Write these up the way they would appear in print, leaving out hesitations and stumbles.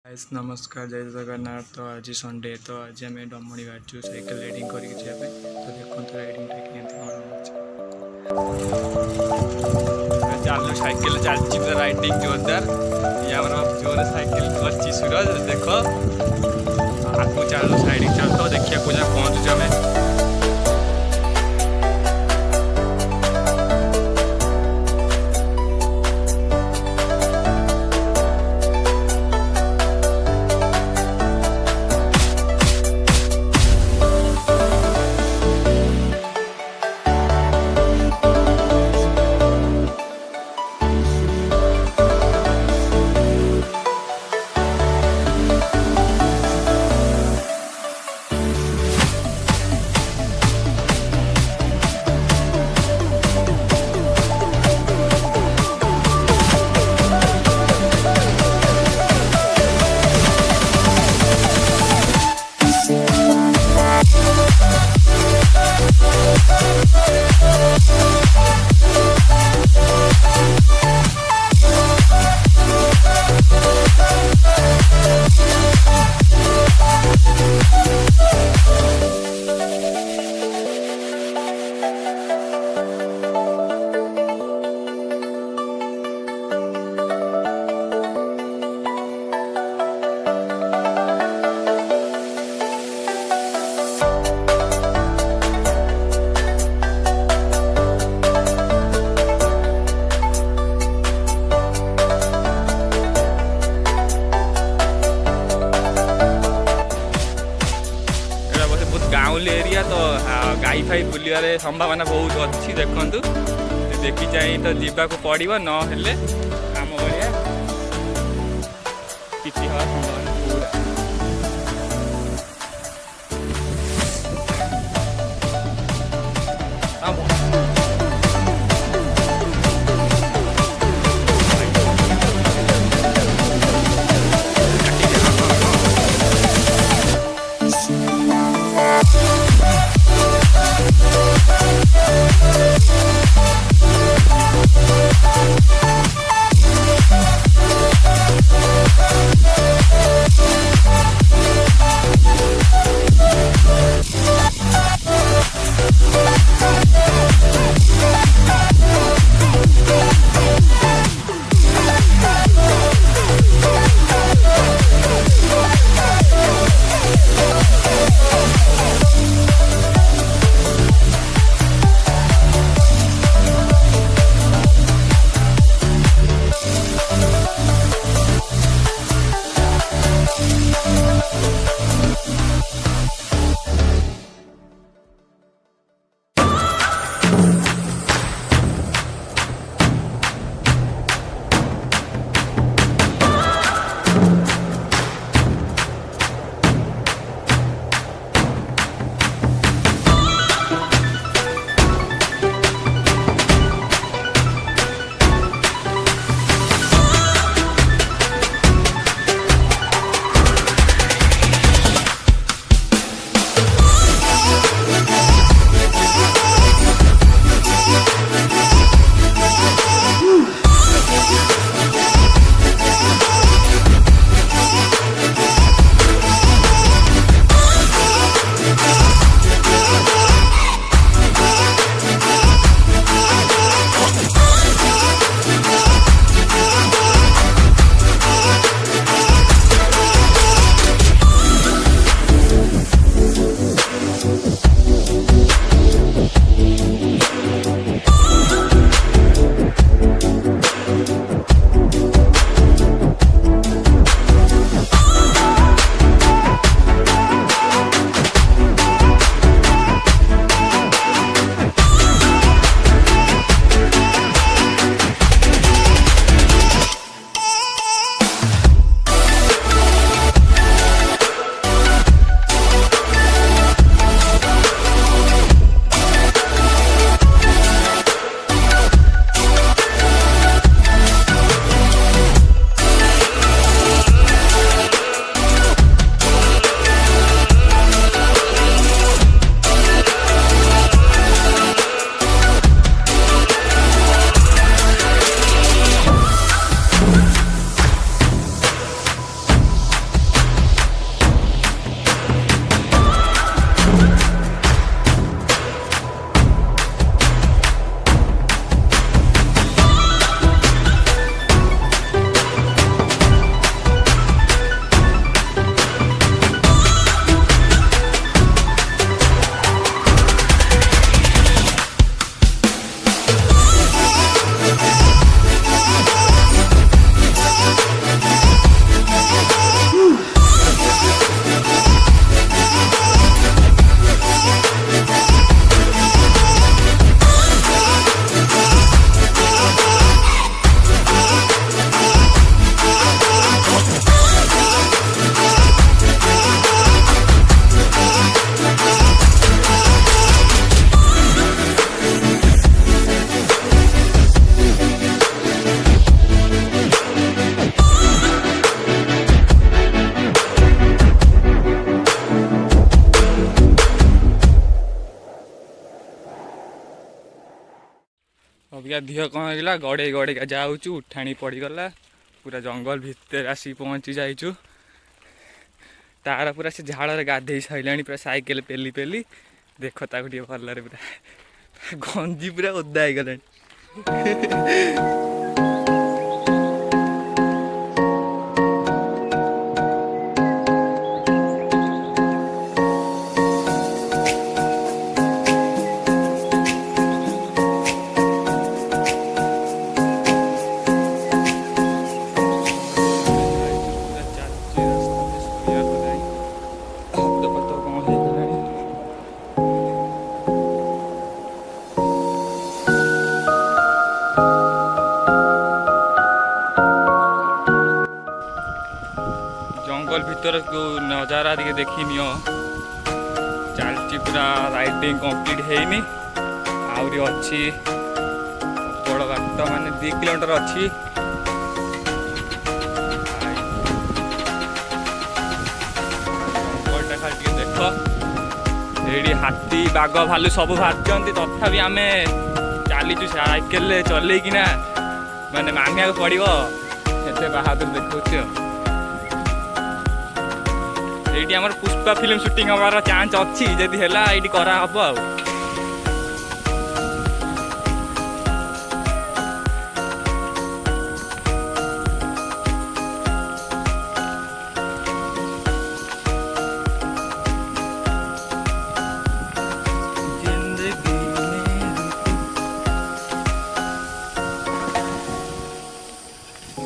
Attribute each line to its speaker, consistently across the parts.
Speaker 1: Guys नमस्कार जय जगन्नाथ। तो आज संडे तो आज आम डमणी बाहर साइकेल राइडिंग करके जाए तो देखो राइडिंग चलू साइकेल चलती पूरा राइडिंग जोरदार। ये जोर साइकेल कर सूरज देख आगे चलू साइडिंग चलता देखिए को पहुँचुचे आम। गाँवली एरिया तो गाई फाई बुलार संभावना बहुत अच्छी देखु देखी चाह तो जावाक पड़ो ना आम भाया किसी हवा संभावना पूरा। अबिका दिह कौन है गड़े गड़े जाऊँ उठाणी पड़गला पूरा जंगल भितर आसिक पहुँची जाइचु तार पूरा से झाड़ गाधे सारे पूरा साइकेल पेली पेली देख ताक भल पूरा गंजी पूरा ओदा हो गला जंगल भीतर को नजारा दिखे देखी नियो चलती पूरा राइडिंग कंप्लीट हैनी आहरी अच्छी बड़ बाट माने 2 किलोमीटर अच्छी जंगलटा खाली देख ये हाथी बाघ भालू सब बाहर तथापि आम चलीचु साइकेल चलना माने मानिया पड़ो एते बहादुर देखा ये आम पुष्पा फिल्म शूटिंग हमार चांस अच्छी जदि है ये करा हम आ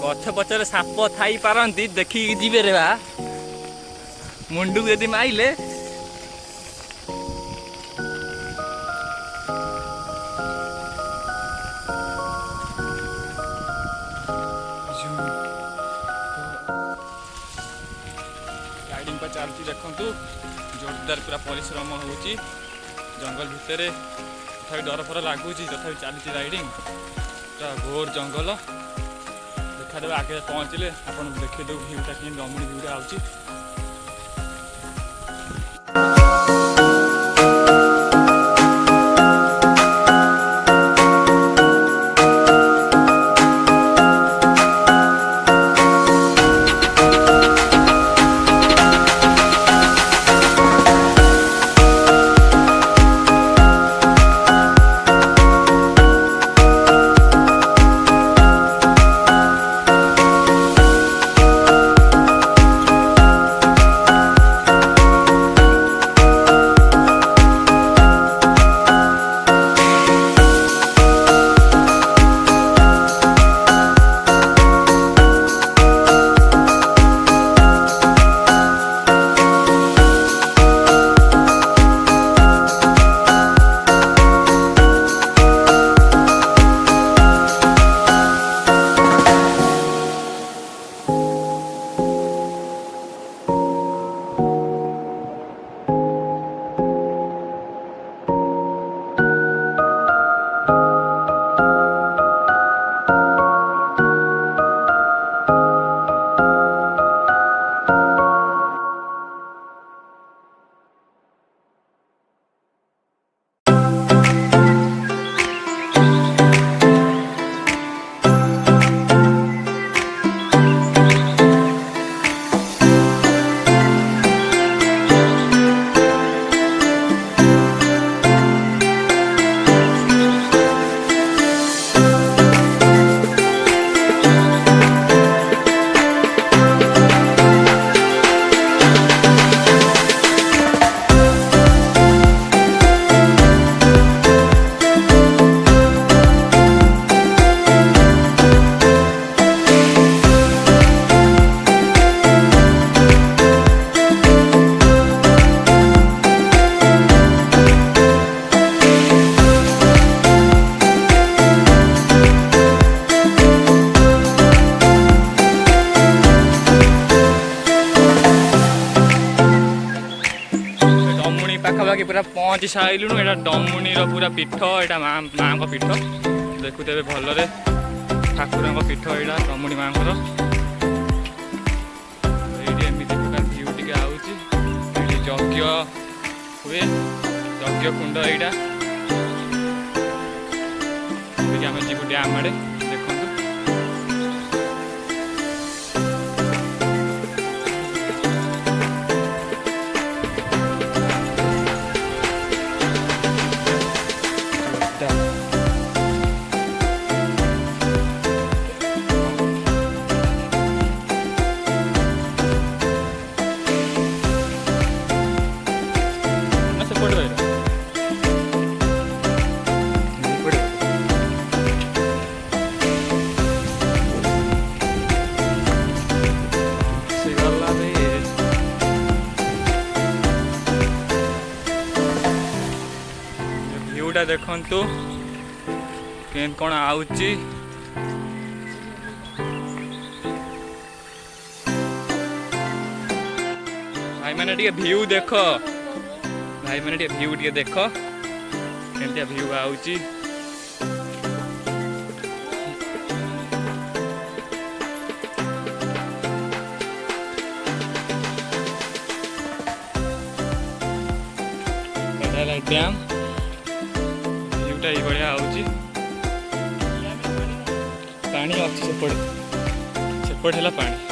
Speaker 1: गछ पचर साप थी पारती देखिकी जीवे रे बा मुंडू यदि माइले राइडिंग पर चलती देखु जोरदार पूरा परिश्रम हो जंगल भितर तथा डर फर लगुच तथा चलती राइडिंग पूरा घोर जंगल देखा आगे पहुँचले आप देखिए भ्यूटा कि दमनी भ्यूटा आउची पाखापाखि पूरा पहुँची सारूँ यहाँ डमुनी पूरा पीठ यहाँ माँ को पीठ देखुते भलरे ठाकुर पीठ यहाँ डमुनी माँ को भ्यू टे आउची यज्ञ हुए यज्ञ कुंड यहाँ अबिका आम जीव डैम आड़े देखु भ्यूटा देखु के कौन आउची भाई मैंने व्यू देख भाई मैंने व्यू देख के व्यू आउची डैम ये बढ़िया आउची पानी अच्छी सेपट है पानी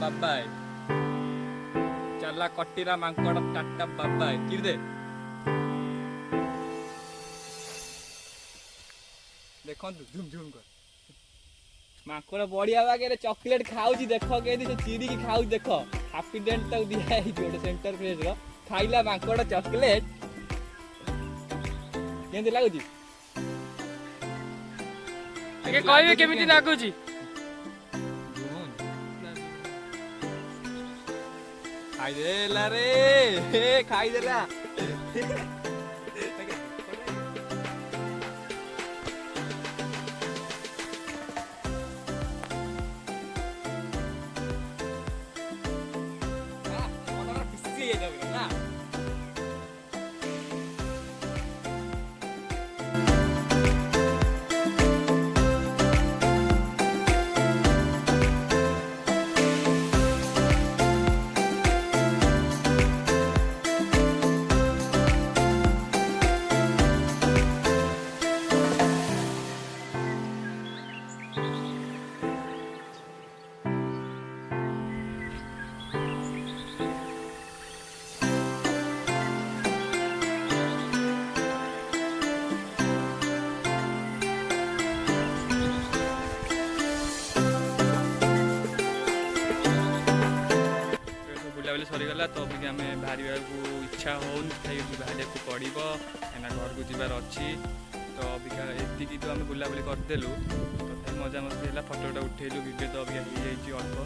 Speaker 1: बाबाई चला कटीरा मांकड़ टाटा बाबाई कि दे देखो झुम झुम कर मांकड़ बढ़िया बागे चॉकलेट खाऊची देख के चिरी की खाऊ देख हैप्पी डेंट तक दिया है गोटे सेंटर फ्रेज रो खाइला मांकड़ चॉकलेट केंदी लागुची आगे कहबे केमिति लागुची खाई देला रे खाई देला सरीगला तो अभी आम बाहर को इच्छा हो बाहर को पड़ो क्या घर को जबार अच्छी तो अबिका ये तो आम बुलाबुली करदेलु तो मजा मस्ती है फटोटा उठेलु वीडियो तो अभी हो अल्प